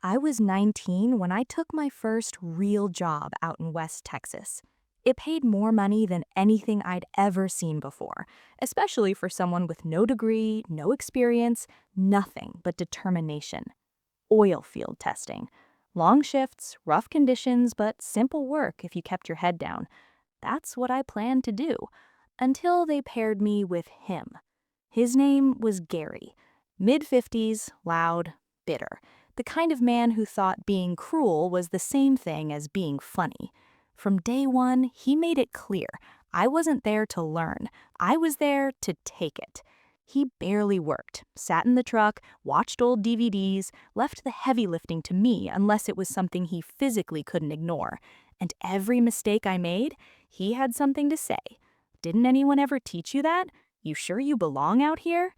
I was 19 when I took my first real job out in West Texas. It paid more money than anything I'd ever seen before, especially for someone with no degree, no experience, nothing but determination. Oil field testing. Long shifts, rough conditions, but simple work if you kept your head down. That's what I planned to do, until they paired me with him. His name was Gary. Mid-50s, loud, bitter. The kind of man who thought being cruel was the same thing as being funny. From day one, he made it clear I wasn't there to learn. I was there to take it. He barely worked, sat in the truck, watched old DVDs, left the heavy lifting to me unless it was something he physically couldn't ignore. And every mistake I made, he had something to say. Didn't anyone ever teach you that? You sure you belong out here?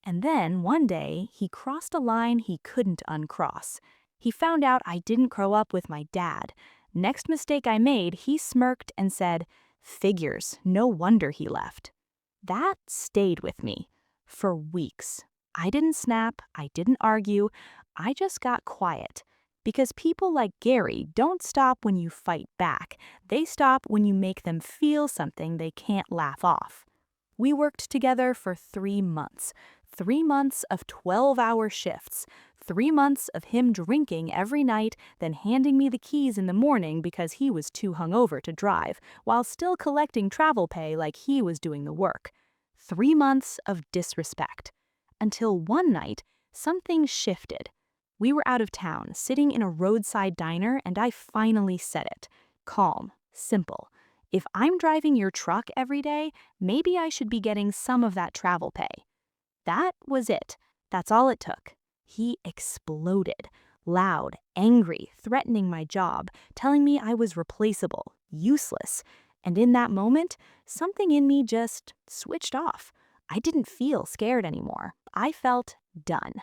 And then, one day, he crossed a line he couldn't uncross. He found out I didn't grow up with my dad. Next mistake I made, he smirked and said, "Figures, no wonder he left." That stayed with me. For weeks. I didn't snap, I didn't argue, I just got quiet. Because people like Gary don't stop when you fight back. They stop when you make them feel something they can't laugh off. We worked together for 3 months. 3 months of 12-hour shifts. 3 months of him drinking every night, then handing me the keys in the morning because he was too hungover to drive, while still collecting travel pay like he was doing the work. 3 months of disrespect. Until one night, something shifted. We were out of town, sitting in a roadside diner, and I finally said it. Calm, simple. If I'm driving your truck every day, maybe I should be getting some of that travel pay. That was it. That's all it took. He exploded. Loud, angry, threatening my job, telling me I was replaceable, useless. And in that moment, something in me just switched off. I didn't feel scared anymore. I felt done.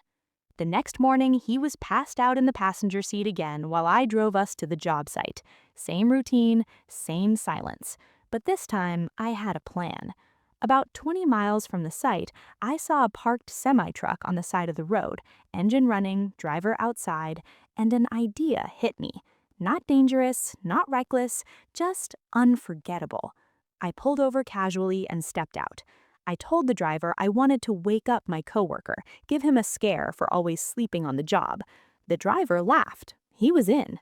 The next morning, he was passed out in the passenger seat again while I drove us to the job site. Same routine, same silence. But this time, I had a plan. About 20 miles from the site, I saw a parked semi-truck on the side of the road, engine running, driver outside, and an idea hit me. Not dangerous, not reckless, just unforgettable. I pulled over casually and stepped out. I told the driver I wanted to wake up my coworker, give him a scare for always sleeping on the job. The driver laughed. He was in.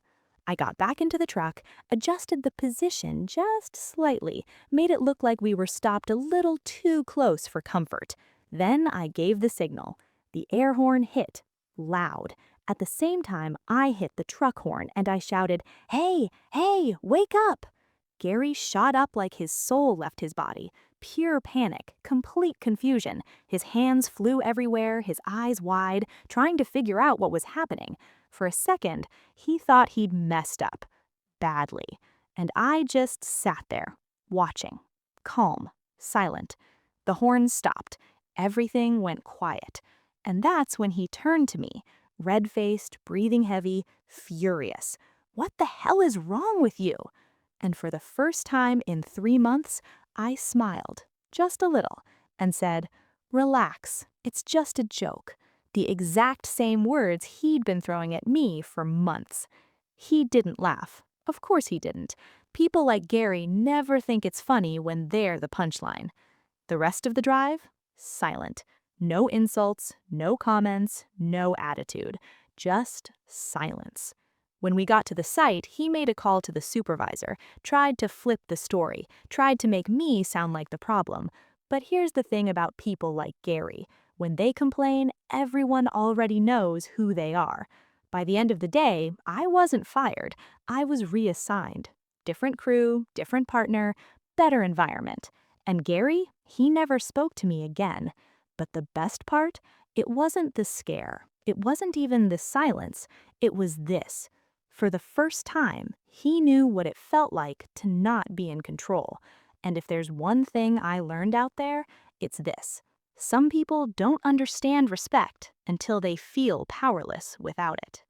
I got back into the truck, adjusted the position just slightly, made it look like we were stopped a little too close for comfort. Then I gave the signal. The air horn hit, loud. At the same time, I hit the truck horn and I shouted, "Hey, hey, wake up!" Gary shot up like his soul left his body. Pure panic, complete confusion. His hands flew everywhere, his eyes wide, trying to figure out what was happening. For a second, he thought he'd messed up. Badly. And I just sat there, watching. Calm, silent. The horn stopped. Everything went quiet. And that's when he turned to me, red-faced, breathing heavy, furious. "What the hell is wrong with you?" And for the first time in 3 months, I smiled, just a little, and said, "Relax, it's just a joke." The exact same words he'd been throwing at me for months. He didn't laugh. Of course he didn't. People like Gary never think it's funny when they're the punchline. The rest of the drive? Silent. No insults, no comments, no attitude. Just silence. When we got to the site, he made a call to the supervisor, tried to flip the story, tried to make me sound like the problem. But here's the thing about people like Gary. When they complain, everyone already knows who they are. By the end of the day, I wasn't fired. I was reassigned. Different crew, different partner, better environment. And Gary, he never spoke to me again. But the best part? It wasn't the scare. It wasn't even the silence. It was this. For the first time, he knew what it felt like to not be in control. And if there's one thing I learned out there, it's this. Some people don't understand respect until they feel powerless without it.